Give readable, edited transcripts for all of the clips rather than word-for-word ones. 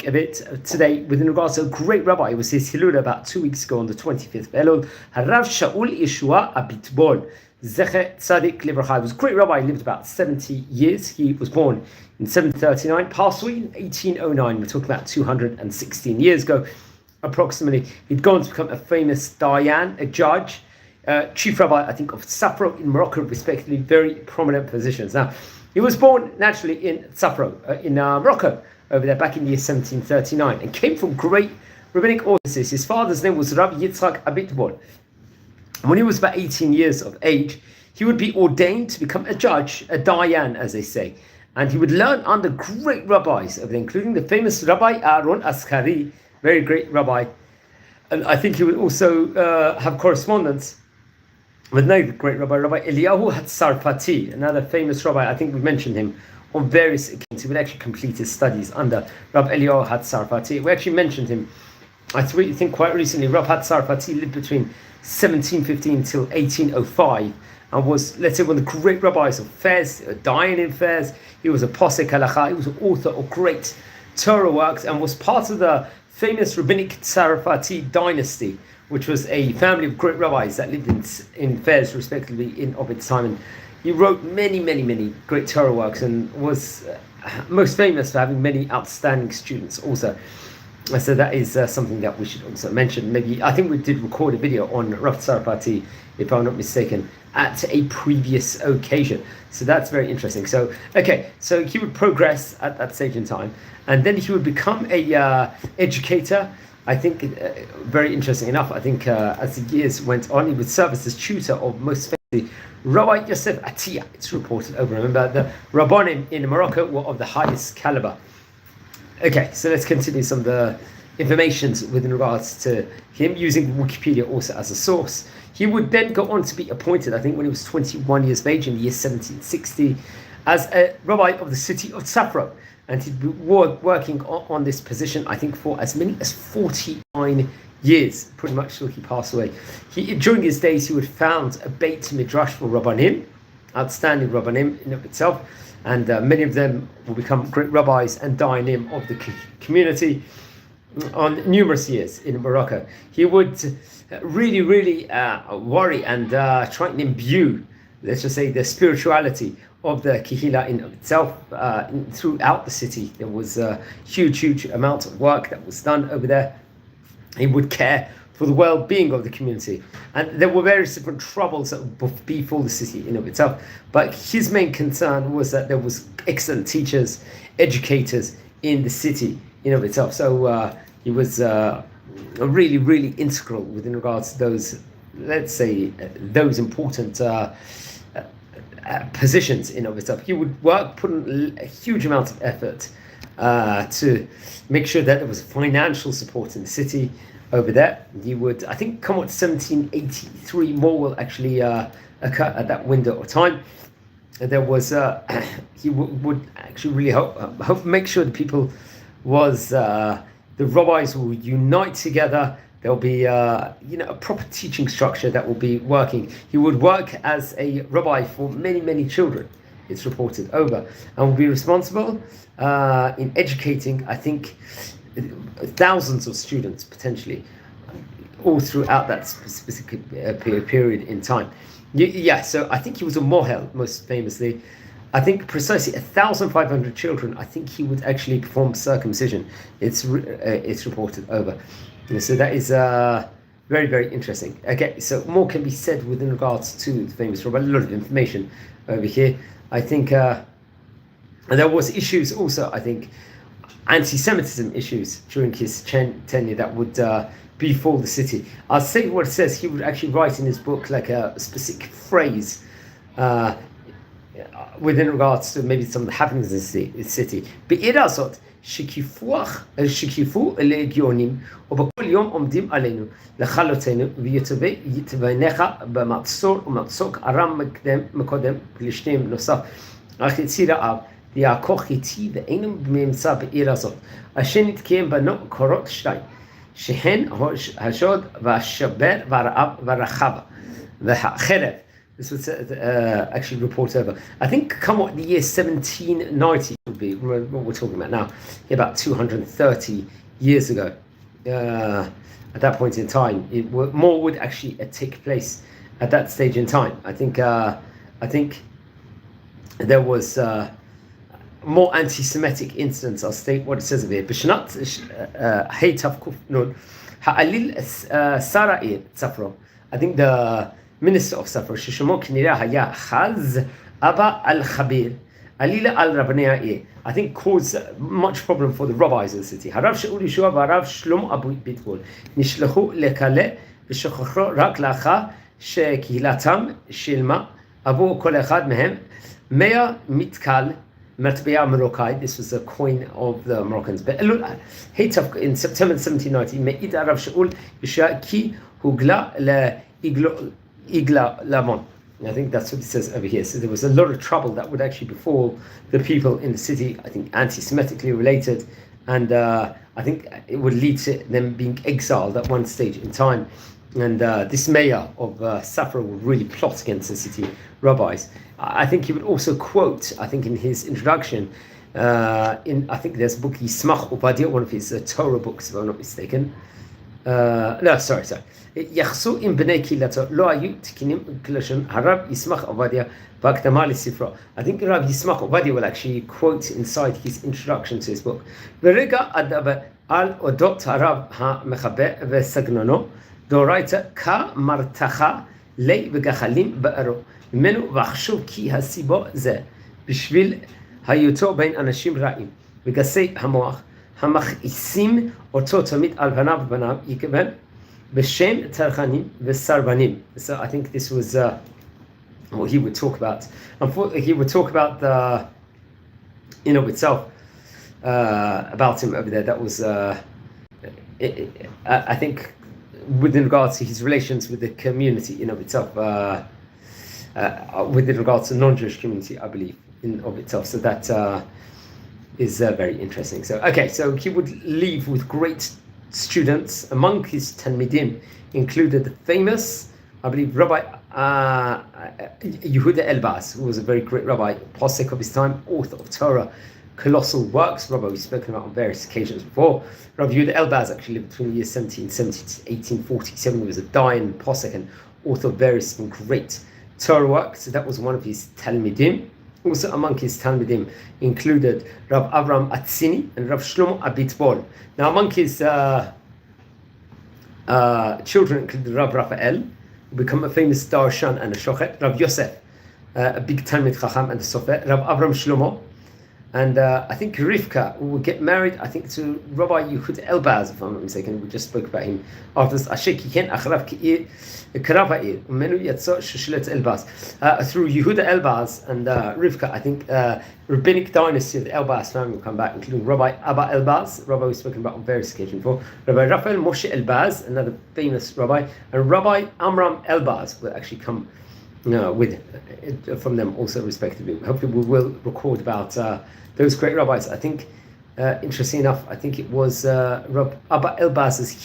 speak a bit today with regards to a great rabbi. It was his Hilula about 2 weeks ago on the 25th of Elul. Harav Shaul Yeshua Abitbol. Zecher Tzadik Livrachai. He was a great rabbi. He lived about 70 years. He was born in 739, passed away in 1809. We're talking about 216 years ago, approximately. He'd gone to become a famous Diyan, a judge, chief rabbi, I think, of Czfro in Morocco, respectively, very prominent positions. Now, he was born naturally in Czfro, in Morocco, over there back in the year 1739, and came from great rabbinic authors. His father's name was Rabbi Abitbol. When he was about 18 years of age, he would be ordained to become a judge, a Diyan, as they say. And he would learn under great rabbis, including the famous Rabbi Aaron Askari, very great rabbi. And I think he would also have correspondence with another great rabbi, Rabbi Eliyahu Hatzarfati, another famous rabbi. I think we mentioned him on various occasions. He would actually complete his studies under Rabbi Eliyahu Hatzarfati. We actually mentioned him, I think, quite recently. Rabbi Hatzarfati lived between 1715 till 1805 and was, let's say, one of the great rabbis of Fez, a Diyan in Fez. He was a posek halacha. He was an author of great Torah works and was part of the famous rabbinic Tzarfati dynasty, which was a family of great rabbis that lived in Fez, respectively, of its time. And he wrote many great Torah works and was most famous for having many outstanding students also. So that is something that we should also mention. Maybe, I think we did record a video on Rav Tzarfati, if I'm not mistaken, at a previous occasion. So that's very interesting. So, okay, so he would progress at that stage in time, and then he would become a educator. I think, very interesting enough, I think as the years went on, he would serve as tutor of most famously Rabbi Yosef Atiyah. It's reported over. Remember, the Rabbanim in Morocco were of the highest caliber. Okay, so let's continue some of the informations with regards to him, using Wikipedia also as a source. He would then go on to be appointed, I think, when he was 21 years of age in the year 1760, as a rabbi of the city of Czfro. And he'd be working on this position, I think, for as many as 49 years, pretty much till he passed away. During his days, he would found a Beit Midrash for Rabbanim, outstanding Rabbanim in of itself, and many of them will become great rabbis and Dayanim of the community on numerous years in Morocco. He would really worry and try and imbue, let's just say, the spirituality of the Kehila in of itself throughout the city. There was a huge amount of work that was done over there. He would care for the well-being of the community, and there were various different troubles that would befall the city in of itself, but his main concern was that there was excellent teachers, educators in the city in of itself. So he was really integral within regards to those, let's say, those important positions in of itself. He would put in a huge amount of effort to make sure that there was financial support in the city over there. He would, I think, come up to 1783, more will actually occur at that window of time. There was, he would actually really hope make sure the people was, the rabbis will unite together. There'll be, a proper teaching structure that will be working. He would work as a rabbi for many children, it's reported over, and will be responsible in educating, I think, thousands of students potentially, all throughout that specific period in time. Yeah, so I think he was a mohel, most famously. I think precisely 1,500 children. I think he would actually perform circumcision. It's reported over. So that is very interesting. Okay, so more can be said within regards to the famous rabbi. A lot of information over here. I think there was issues also, I think, anti-Semitism issues during his tenure that would befall the city. I'll say what it says. He would actually write in his book like a specific phrase within regards to maybe some of the happenings in the city. בעיר הזאת שקיפו לגאונים ובכל יום עומדים עלינו לכלותנו ויתבנך במצור ומצוק ארם מקודם פלישתים נוסף אך יציר רעב ויעקוך איתי ואינו נמצא בעיר הזאת אשר נתקיים בנו קורות שתיים שהן השוד והשבר והרעב והרחבה והחרב. This was actually reported over. I think come what the year 1790 would be, what we're talking about now, about 230 years ago. At that point in time, more would actually take place at that stage in time. I think there was more anti-Semitic incidents. I'll state what it says over here. בשנת התקנון, העליל שר העיר צפרו, I think the minister of צפרו, ששמו כנראה היה חז אבא אל-חביר, עלילה על רבני העיר, I think caused much problem for the rabbis of the city. הרב שאול ישועה והרב שלמה אביטבול נשלחו לכלא ושוחררו רק לאחר שקהילתם שילמה עבור כל אחד מהם 100 מתקל מטבע מרוקאי. This was a coin of the Moroccans. באלול היטב in September 1790 מעיד הרב שאול ישועה כי הוגלה לעגלה למון. I think that's what it says over here. So there was a lot of trouble that would actually befall the people in the city, I think anti-Semitically related, and I think it would lead to them being exiled at one stage in time. And this mayor of Safra would really plot against the city rabbis. I think he would also quote, I think in his introduction, I think there's a book, Yismach Ovadia, one of his Torah books, if I'm not mistaken. No, sorry. יחסו עם בני קהילתו לא היו תקינים כלשון הרב ישמח עובדיה בהקדמה לספרו. I think Rabbi Yismach Ovadia will actually quote inside his introduction to his book. ברגע אדבר על אודות הרב המחבר וסגנונו, דאורייתא כמרתחה לי וגחלים בארו. ממנו וחשוב כי הסיבו זה בשביל היותו בין אנשים רעים וגסי המוח המכעיסים אותו תמיד על פניו ובניו יקבל בשם צרכנים וסרבנים. So I think this was what he would talk about. He would talk about the itself about him over there. That was I think with regards to his relations with the community in of itself, with regards to non-Jewish community, I believe in of itself. So that is very interesting. So okay, so he would leave with great students. Among his Talmidim included the famous, I believe, Rabbi Yehuda Elbaz, who was a very great rabbi, posek of his time, author of Torah, colossal works. Rabbi we've spoken about on various occasions before. Rabbi Yehuda Elbaz actually lived between the years 1770 to 1847. He was a דיין, posek, and author of various great Torah works. So that was one of his Talmidim. Also among his Talmidim included Rav Avram Atzini and Rav Shlomo Abitbol. Now among his children included Rav Raphael, who became a famous darshan and a shochet, Rav Yosef, a big Talmid Chacham and a sofer, Rav Avram Shlomo, and I think Rivka, who would get married, I think, to Rabbi Yehuda Elbaz, if I'm not mistaken. We just spoke about him. After this, through Yehuda Elbaz and Rivka, I think rabbinic dynasty of the Elbaz family will come back, including Rabbi Abba Elbaz, Rabbi we've spoken about on various occasions before, Rabbi Raphael Moshe Elbaz, another famous rabbi, and Rabbi Amram Elbaz will actually come with from them also respectively. Hopefully we will record about those great rabbis. I think interesting enough, I think it was Rabbi Abba Elbaz's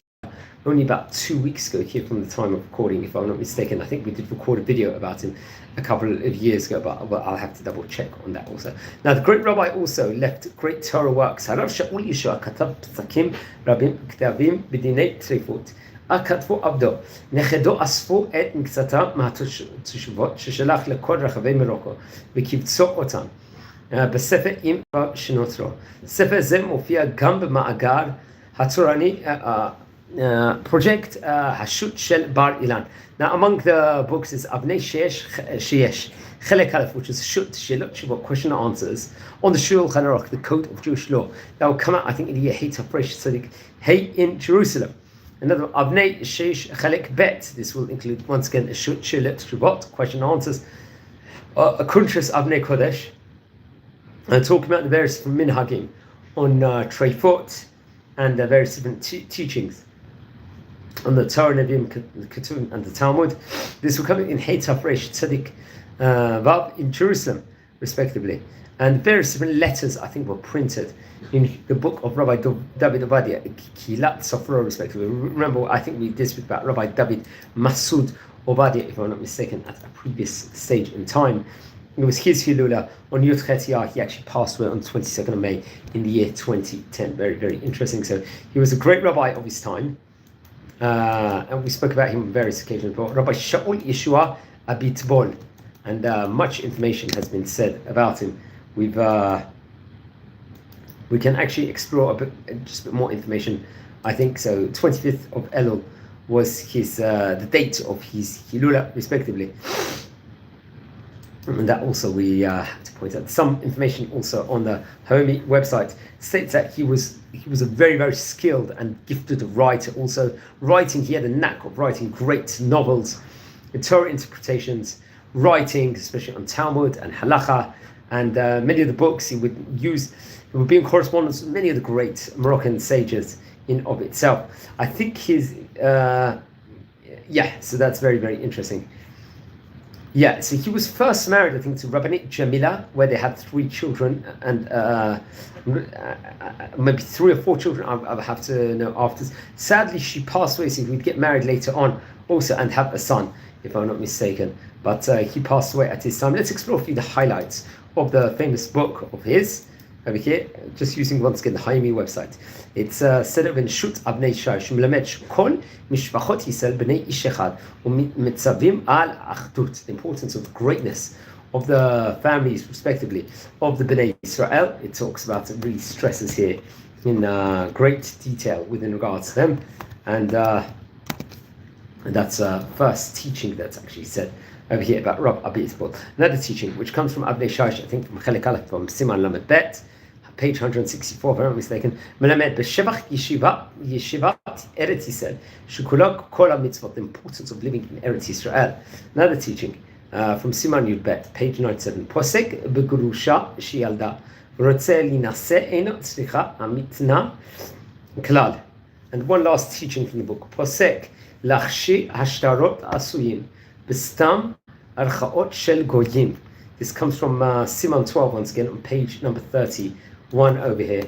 only about 2 weeks ago here from the time of recording, if I'm not mistaken. I think we did record a video about him a couple of years ago, but I'll have to double check on that also. Now the great rabbi also left great Torah works. הרב שאול ישועה כתב פסקים רבים כתבים בדיני טריפות. כתבו עבדו, נכדו אספו את מקצתם מהתשובות ששלח לכל רחבי מרוקו וקיבצו אותם בספר עם שנותרו. ספר זה מופיע גם במאגר התורני פרויקט השו"ת של בר אילן. Now among the books is אבני שיש חלק א', which is שו"ת שאלות תשובות, question and answers on the Shulchan Aruch, the code of Jewish law. That will come out, I think, in the year Hei Tzaddik Hey in Jerusalem. Another Avnei Sheish Chalek Bet. This will include once again a Shut Shilet Shubot, question and answers, a Kuntres Avnei Kodesh, and talking about the various minhagim on Treifot and the various different teachings on the Torah, Nevi'im, Ketuvim, and the Talmud. This will come in Hei Tafresh Tzaddik Vav in Jerusalem, respectively. And various different letters, I think, were printed in the book of Rabbi David Ovadia, Kilat Tsafro, respectively. Remember, I think we did speak about Rabbi David Masud Ovadia, if I'm not mistaken, at a previous stage in time. It was his Hilula on Yud Chet Iyar. He actually passed away on the 22nd of May in the year 2010. Very, very interesting. So he was a great rabbi of his time. And we spoke about him on various occasions. But Rabbi Shaul Yeshua Abitbol. And much information has been said about him. We can actually explore just a bit more information, I think. So 25th of Elul was his the date of his Hilula, respectively. And that also we have to point out. Some information also on the Haromi website states that he was a very, very skilled and gifted writer. Also writing, he had a knack of writing great novels, Torah interpretations, writing, especially on Talmud and Halacha, and many of the books he would use. He would be in correspondence with many of the great Moroccan sages in of itself. I think his so that's very, very interesting. Yeah, so he was first married, I think, to Rabbi Jamila, where they had 3 children, and maybe 3 or 4 children. I'll have to know after. Sadly, she passed away, so he would get married later on also and have a son, if I'm not mistaken. But he passed away at his time. Let's explore a few of the highlights of the famous book of his, over here, just using once again the Haimi website. It's set up in Shut Abnei Shai, שמלמד שכל משפחות ישראל בני איש אחד ומצווים על אחדות, the importance of the greatness of the families, respectively, of the Bnei Israel. It talks about it, really stresses here in great detail within regards to them, and that's first teaching that's actually said over here about Rabbi Abitbol. Another teaching which comes from Abnei Shai, I think from Chelek Aleph, from Siman Lamed Bet, page 164, if I'm not mistaken. Melamed b'shevach yeshivat Eretz Yisrael, shekula kol ha-mitzvot, the importance of living in Eretz Yisrael. Another teaching from Siman Yud Bet, page 97. Posek b'gurusha sheyalda, רוצה להינשא אינו צריכה המתנה כלל. And one last teaching from the book. פוסק להכשיר השטרות עשויים בסתם ערכאות של גויים. This comes from Siman 12 once again on page number 31 over here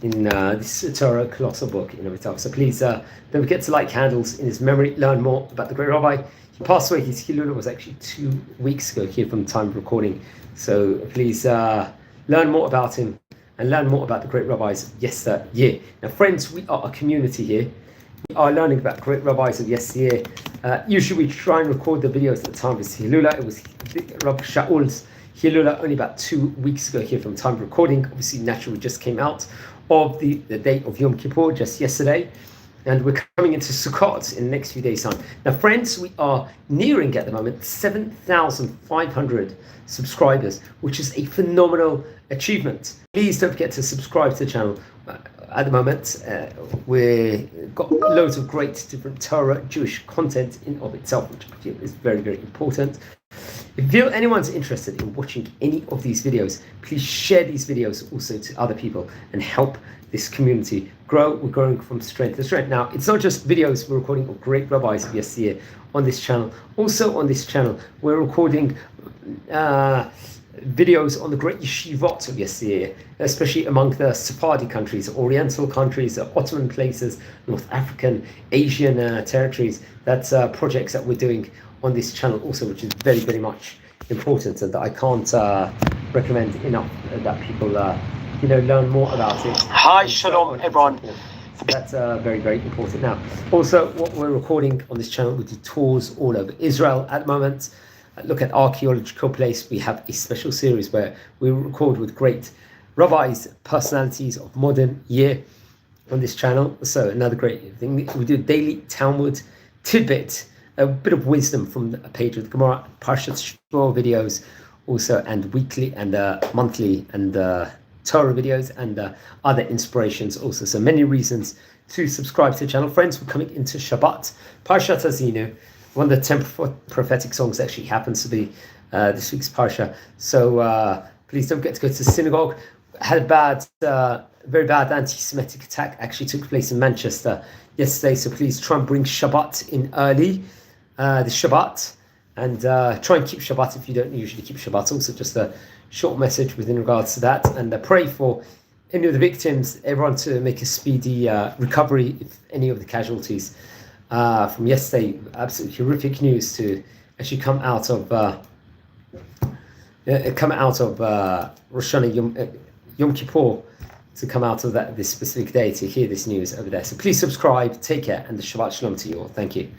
in this Torah colossal book in itself. So please don't forget to light candles in his memory, learn more about the great rabbi. He passed away, his Hilula was actually 2 weeks ago here from the time of recording. So please learn more about him and learn more about the great rabbis of yesteryear. Now friends, we are a community here. We are learning about great rabbis of yesteryear. Usually we try and record the videos at the time of his Hilula. It was Rabbi Shaul's Hilula only about 2 weeks ago here from time of recording. Obviously, naturally, we just came out of the date of Yom Kippur just yesterday. And we're coming into Sukkot in the next few days' time. Now, friends, we are nearing at the moment 7,500 subscribers, which is a phenomenal achievement. Please don't forget to subscribe to the channel. At the moment, we've got loads of great different Torah Jewish content in of itself, which I feel is very, very important. If you feel anyone's interested in watching any of these videos, please share these videos also to other people and help this community grow. We're growing from strength to strength. Now, it's not just videos we're recording of great rabbis of yesteryear on this channel. Also on this channel, we're recording videos on the great yeshivot of yesteryear, especially among the Sephardi countries, Oriental countries, Ottoman places, North African, Asian territories. That's projects that we're doing on this channel also, which is very, very much important, and that I can't recommend enough that people learn more about it. Hi, shalom everyone. So that's very, very important. Now, also what we're recording on this channel, we do tours all over Israel at the moment. Look at archaeological place. We have a special series where we record with great rabbis, personalities of modern year on this channel. So another great thing, we do daily Talmud tidbit, a bit of wisdom from a page of the Gemara, Parshat Shmuel videos also, and weekly and monthly and Torah videos and other inspirations also. So many reasons to subscribe to the channel. Friends, we're coming into Shabbat. Parshat Azinu, one of the 10 prophetic songs actually happens to be this week's Parsha. So please don't forget to go to the synagogue. Had a very bad anti-Semitic attack actually took place in Manchester yesterday. So please try and bring Shabbat in early, the Shabbat, and try and keep Shabbat if you don't usually keep Shabbat. Also just a short message within regards to that, and pray for any of the victims, everyone to make a speedy recovery if any of the casualties from yesterday. Absolutely horrific news to actually come out of come out of Rosh Hashanah Yom Kippur, to come out of this specific day to hear this news over there. So please subscribe, take care, and the Shabbat Shalom to you all. Thank you.